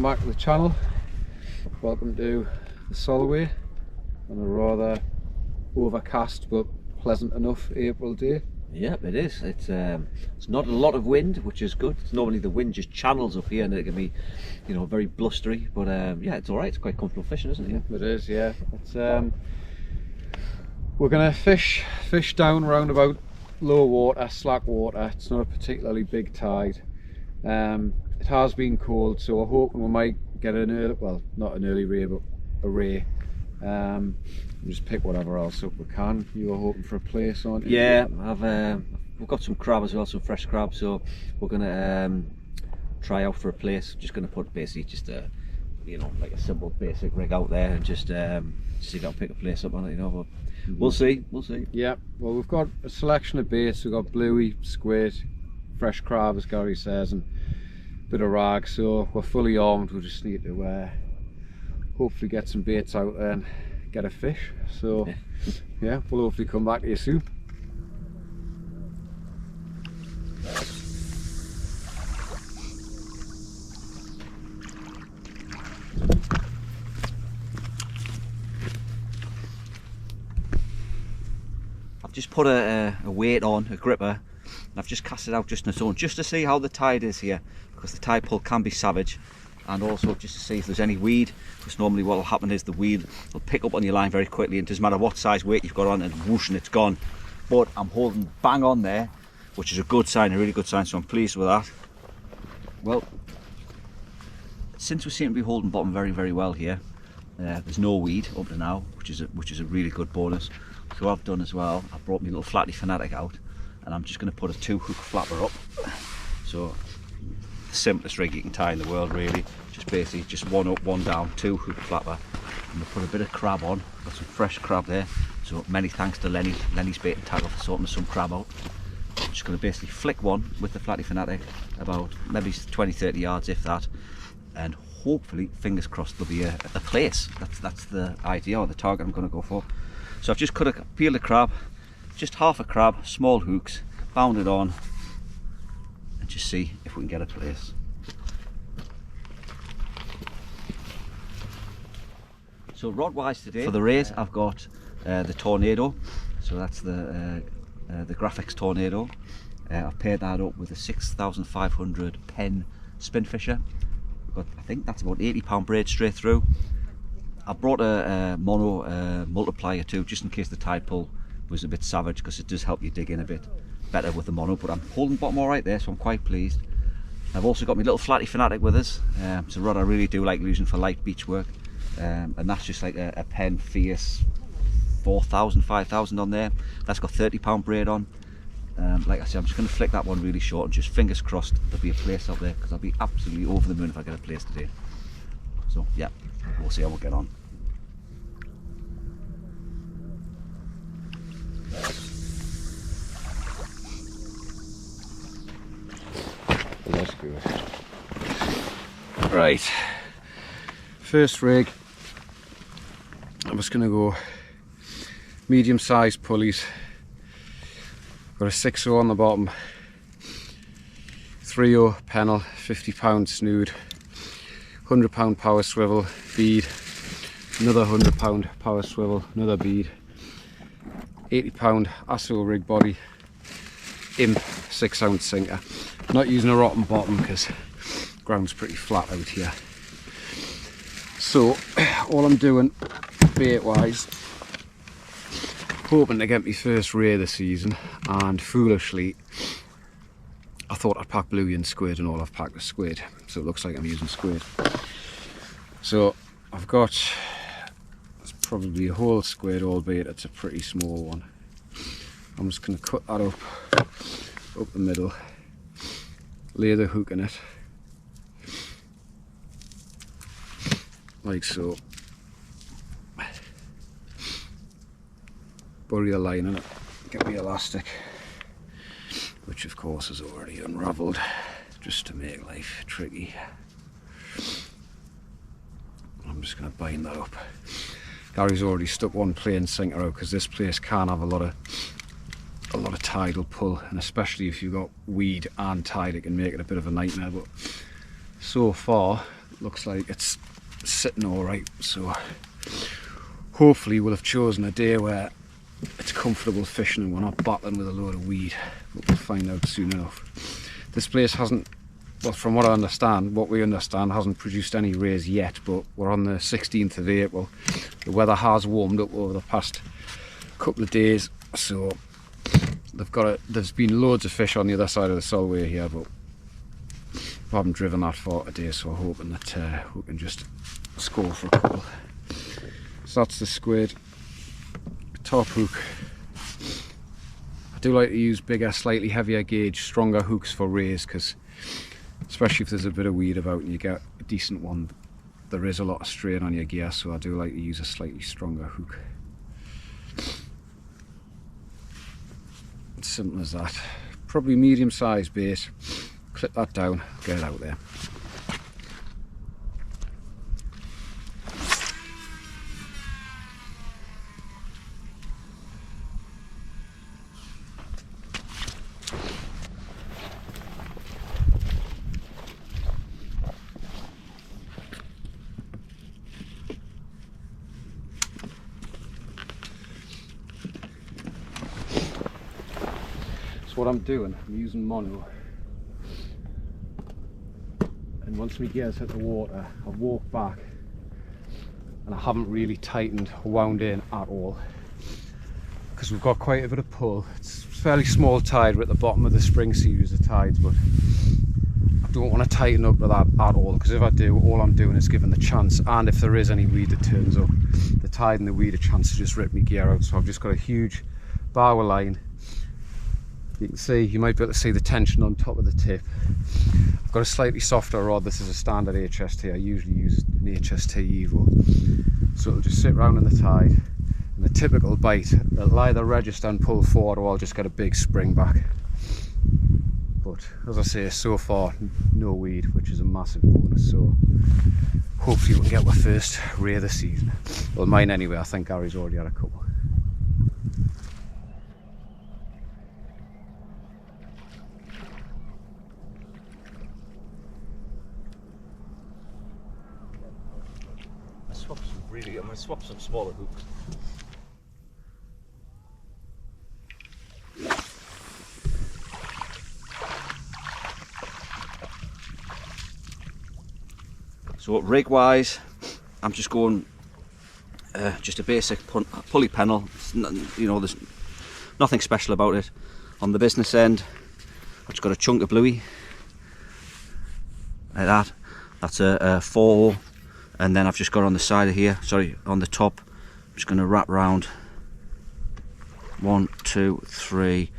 back to the channel. Welcome to the Solway on a rather overcast but pleasant enough April day. Yep, it is. It's not a lot of wind, which is good. Normally the wind just channels up here and it can be, you know, very blustery, but yeah, it's all right. It's quite comfortable fishing, isn't it? It is, yeah. It's we're gonna fish down around about low water, slack water. It's not a particularly big tide. It has been cold, so we're hoping we might get an early, well, not an early ray, but a ray. Just pick whatever else up we can. You were hoping for a place, aren't you? Yeah, we've got some crab as well, some fresh crab, so we're gonna try out for a place. Just gonna put basically just a, you know, like a simple basic rig out there and just see if I can pick a place up on it, you know. But we'll see. Yeah, well, we've got a selection of baits. We've got bluey, squid, fresh crab, as Gary says, and a bit of rag, so we're fully armed. We just need to hopefully get some baits out there and get a fish. So yeah, we'll hopefully come back to you soon. I've just put a weight on, a gripper, and I've just cast it out just on its own, just to see how the tide is here, because the tide pull can be savage, and also just to see if there's any weed, because normally what will happen is the weed will pick up on your line very quickly, and it doesn't matter what size weight you've got on, and whoosh, and it's gone. But I'm holding bang on there, which is a good sign, a really good sign, so I'm pleased with that. Well, since we seem to be holding bottom very, very well here, there's no weed up to now, which is a really good bonus. So what I've done as well, I brought my little flatty fanatic out, and I'm just going to put a 2-hook flapper up. So the simplest rig you can tie in the world, really. Just basically just one up, one down, 2-hook flapper. I'm going to put a bit of crab on. Got some fresh crab there. So many thanks to Lenny's Bait and Tackle for sorting some crab out. I'm just going to basically flick one with the flatty fanatic about maybe 20-30 yards, if that, and hopefully, fingers crossed, there'll be a place. That's the idea, or the target I'm going to go for. So I've just peeled a crab, just half a crab, small hooks, bound it on, and just see if we can get a place. So rod wise today, for the rays, I've got the Tornado. So that's the Graphics Tornado. I've paired that up with a 6,500 pen spin fisher. I think that's about £80 braid straight through. I brought a mono multiplier too, just in case the tide pull was a bit savage, because it does help you dig in a bit better with the mono. But I'm holding bottom all right there, so I'm quite pleased. I've also got my little flatty fanatic with us. It's a rod I really do like using for light beach work, and that's just like a Penn Fierce 4,000, 5,000 on there. That's got £30 braid on. Like I said, I'm just going to flick that one really short, and just fingers crossed there'll be a place out there, because I'll be absolutely over the moon if I get a place today. So yeah, we'll see how we'll get on. That's good. Right, first rig, I'm just going to go medium sized pulleys. Got a 6-0 on the bottom, 3-0 pennel, £50 snood, £100 power swivel, bead, another £100 power swivel, another bead, £80 ASO rig body, imp 6-ounce sinker. I'm not using a rotten bottom because the ground's pretty flat out here. So all I'm doing bait wise, hoping to get my first ray this season, and foolishly I thought I'd pack bluey and squid, and all I've packed is squid, so it looks like I'm using squid. So I've got, it's probably a whole squid, albeit it's a pretty small one. I'm just going to cut that up the middle, lay the hook in it like so, bury a line in it, get the elastic, which of course is already unravelled, just to make life tricky. I'm just going to bind that up. Gary's already stuck one plain sinker out, because this place can have a lot of tidal pull, and especially if you've got weed and tide, it can make it a bit of a nightmare. But so far looks like it's sitting all right. So hopefully we'll have chosen a day where it's comfortable fishing and we're not battling with a load of weed, but we'll find out soon enough. This place hasn't, well, from what I understand, what we understand, hasn't produced any rays yet, but we're on the 16th of April. The weather has warmed up over the past couple of days, so there's been loads of fish on the other side of the Solway here, but we haven't driven that far today, so I'm hoping that we can just score for a couple. So that's the squid. Top hook. I do like to use bigger, slightly heavier gauge, stronger hooks for rays, because especially if there's a bit of weed about and you get a decent one, there is a lot of strain on your gear, so I do like to use a slightly stronger hook. It's simple as that. Probably medium sized bait. Clip that down, get it out there. What I'm doing, I'm using mono, and once my gears hit the water, I walk back and I haven't really tightened or wound in at all, because we've got quite a bit of pull. It's fairly small tide, we're at the bottom of the spring series of tides, but I don't want to tighten up to that at all, because if I do, all I'm doing is giving the chance, and if there is any weed that turns up, the tide and the weed a chance to just rip my gear out. So I've just got a huge bower line. You can see, you might be able to see the tension on top of the tip. I've got a slightly softer rod. This is a standard HST. I usually use an HST Evo. So it'll just sit around in the tide, and the typical bite, it'll either register and pull forward, or I'll just get a big spring back. But as I say, so far, no weed, which is a massive bonus. So hopefully we'll get our first ray of the season. Well, mine anyway. I think Gary's already had a couple. I'm going to swap some smaller hooks. So rig wise, I'm just going just a basic pulley pennel. You know, there's nothing special about it. On the business end, I've just got a chunk of bluey like that. That's a 4. And then I've just got on the side of here, sorry, on the top, I'm just going to wrap round 1, 2, 3,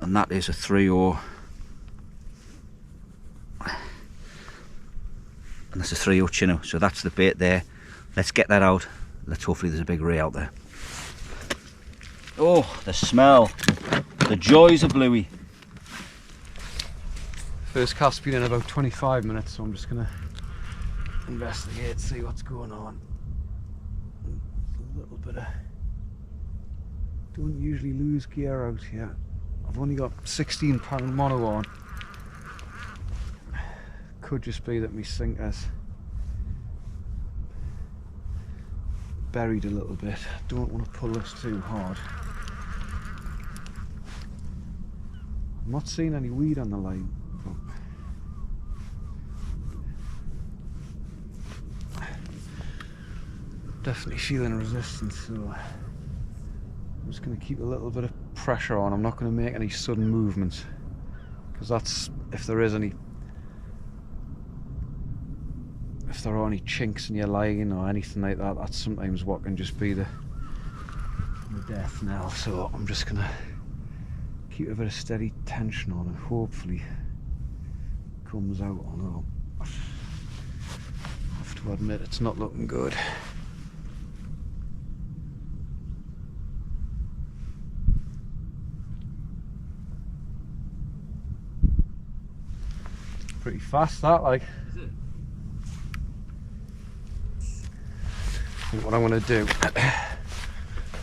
and that is a 3/0, and that's a 3/0 chino. So that's the bait there. Let's get that out. Let's hopefully there's a big ray out there. Oh, the smell, the joys of bluey. First cast been in about 25 minutes, so I'm just going to investigate, see what's going on. A little bit of, don't usually lose gear out here. I've only got 16 pound mono on. Could just be that my sinker's buried a little bit. Don't want to pull this too hard. I'm not seeing any weed on the line. Definitely feeling resistance, so I'm just going to keep a little bit of pressure on. I'm not going to make any sudden movements, because that's, if there are any chinks in your line or anything like that, that's sometimes what can just be the death knell. So I'm just going to keep a bit of steady tension on, and hopefully it comes out. Although I have to admit, it's not looking good. Pretty fast that, like. Is it? I think what I'm going to do, I'm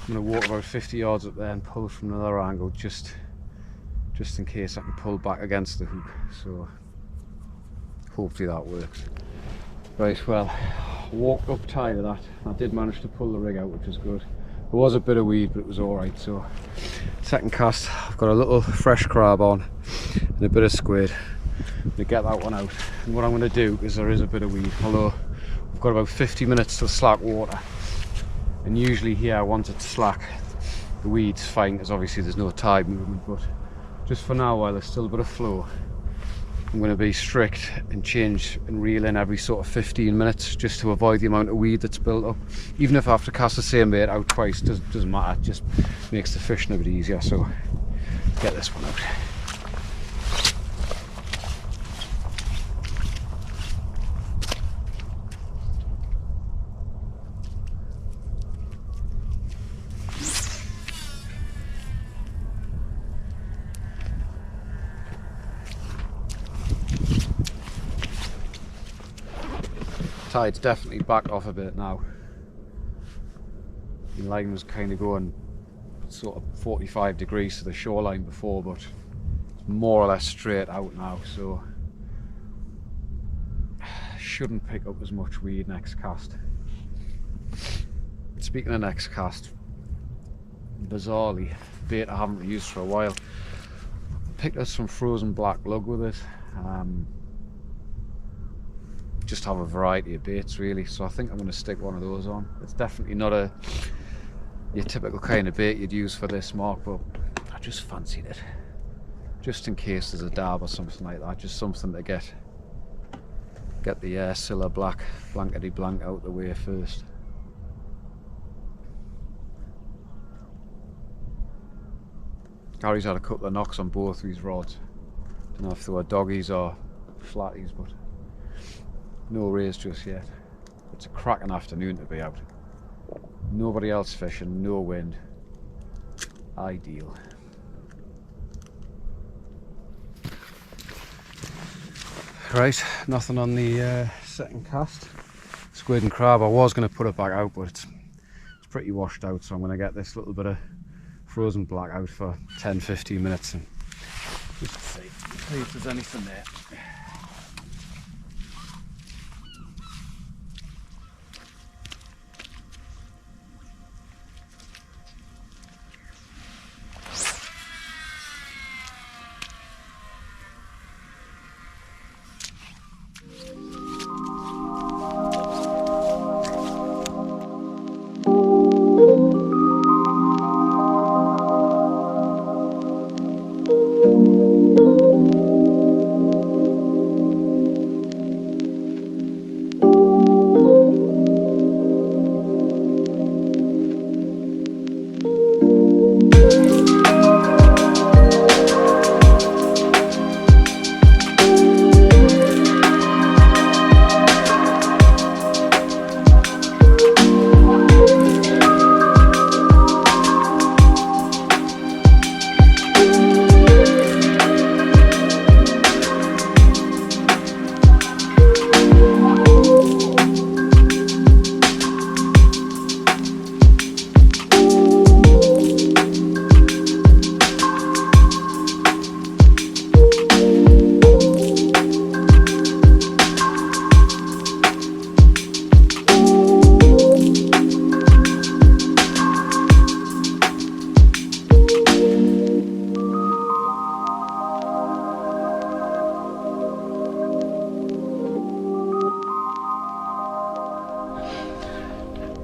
going to walk about 50 yards up there and pull from another angle, just in case I can pull back against the hook. So hopefully that works. Right, well, walked up tired of that. I did manage to pull the rig out, which was good. There was a bit of weed, but it was alright. So second cast, I've got a little fresh crab on and a bit of squid. I'm going to get that one out, and what I'm going to do is there is a bit of weed, although we've got about 50 minutes till slack water, and usually here once it's slack the weed's fine because obviously there's no tide movement, but just for now while there's still a bit of flow I'm going to be strict and change and reel in every sort of 15 minutes just to avoid the amount of weed that's built up. Even if I have to cast the same bait out twice, doesn't matter, it just makes the fishing a bit easier. So get this one out. Tide's definitely backed off a bit now. The line was kind of going sort of 45 degrees to the shoreline before, but it's more or less straight out now, so shouldn't pick up as much weed next cast. Speaking of next cast, bizarrely, bait I haven't used for a while. Picked up some frozen black lug with it. Just have a variety of baits really, so I think I'm going to stick one of those on. It's definitely not your typical kind of bait you'd use for this mark, but I just fancied it, just in case there's a dab or something like that, just something to get the Scylla black blankety blank out the way first. Gary's had a couple of knocks on both these rods. Don't know if they were doggies or flatties, but no rays just yet. It's a cracking afternoon to be out. Nobody else fishing, no wind. Ideal. Right, nothing on the second cast. Squid and crab, I was going to put it back out, but it's pretty washed out, so I'm going to get this little bit of frozen black out for 10-15 minutes and just see if there's anything there.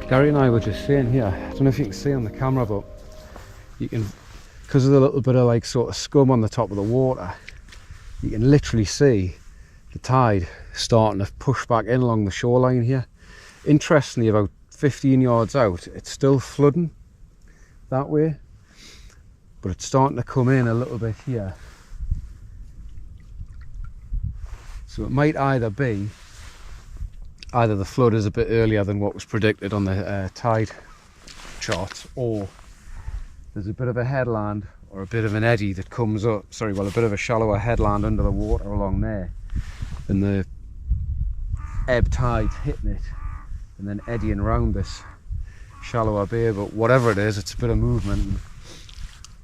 Gary and I were just saying here, I don't know if you can see on the camera, but you can, because of the little bit of like sort of scum on the top of the water, you can literally see the tide starting to push back in along the shoreline here. Interestingly, about 15 yards out, it's still flooding that way, but it's starting to come in a little bit here. So it might either be the flood is a bit earlier than what was predicted on the tide charts, or there's a bit of a headland or a bit of an eddy that comes up, a bit of a shallower headland under the water along there, and the ebb tide's hitting it and then eddying around this shallower bay. But whatever it is, it's a bit of movement and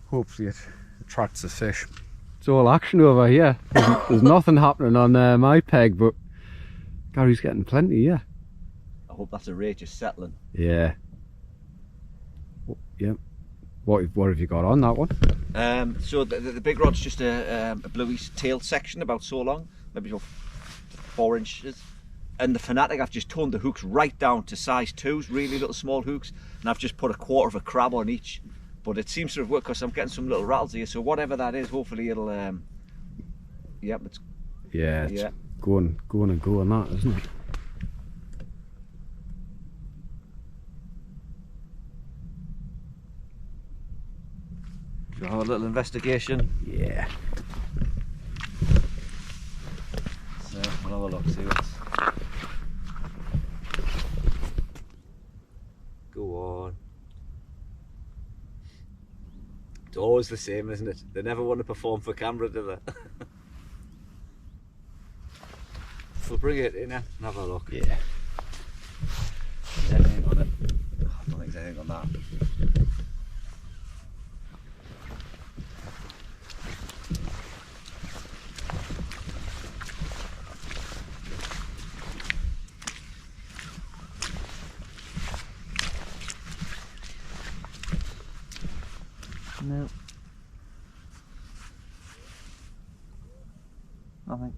hopefully it attracts the fish. It's all action over here. There's nothing happening on my peg, but Gary's getting plenty, yeah. I hope that's a rate just settling. Yeah. Yeah. What have you got on that one? So the big rod's just a bluey's tail section about so long, maybe about 4 inches. And the Fanatic, I've just toned the hooks right down to size 2s, really little small hooks, and I've just put a quarter of a crab on each. But it seems to have worked because I'm getting some little rattles here, so whatever that is, hopefully it'll, yeah, it's... Yeah, it's yeah. going on that, isn't it? Should we have a little investigation? Yeah. So we'll have a look, see what's... Go on. It's always the same, isn't it? They never want to perform for camera, do they? We'll bring it in and have a look. Yeah. Is there anything on it? Oh, I don't think there's anything on that. No. Nothing.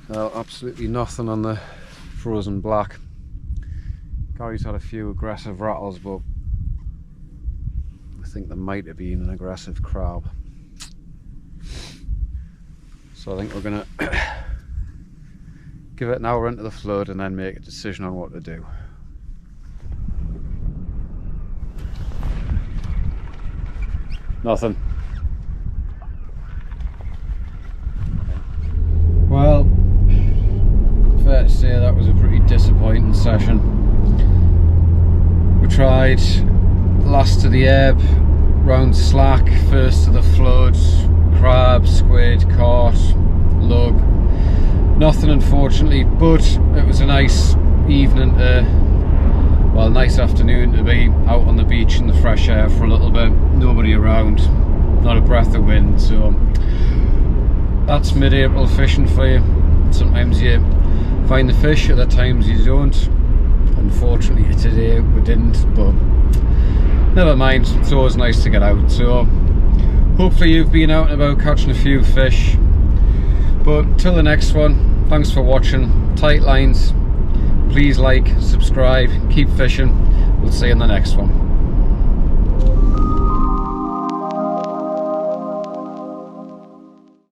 Well, absolutely nothing on the frozen black. Gary's had a few aggressive rattles, but I think there might have been an aggressive crab. So I think we're gonna give it an hour into the flood and then make a decision on what to do. Nothing. Well, fair to say that was a pretty disappointing session. We tried last to the ebb, round slack, first to the flood, crab, squid, caught, lug. Nothing unfortunately, but it was a nice evening nice afternoon to be out on the beach in the fresh air for a little bit. Nobody around, not a breath of wind, so that's mid-April fishing for you. Sometimes you find the fish, other times you don't. Unfortunately today we didn't, but never mind, it's always nice to get out. So hopefully you've been out and about catching a few fish. But till the next one, thanks for watching. Tight lines. Please like, subscribe, keep fishing. We'll see you in the next one.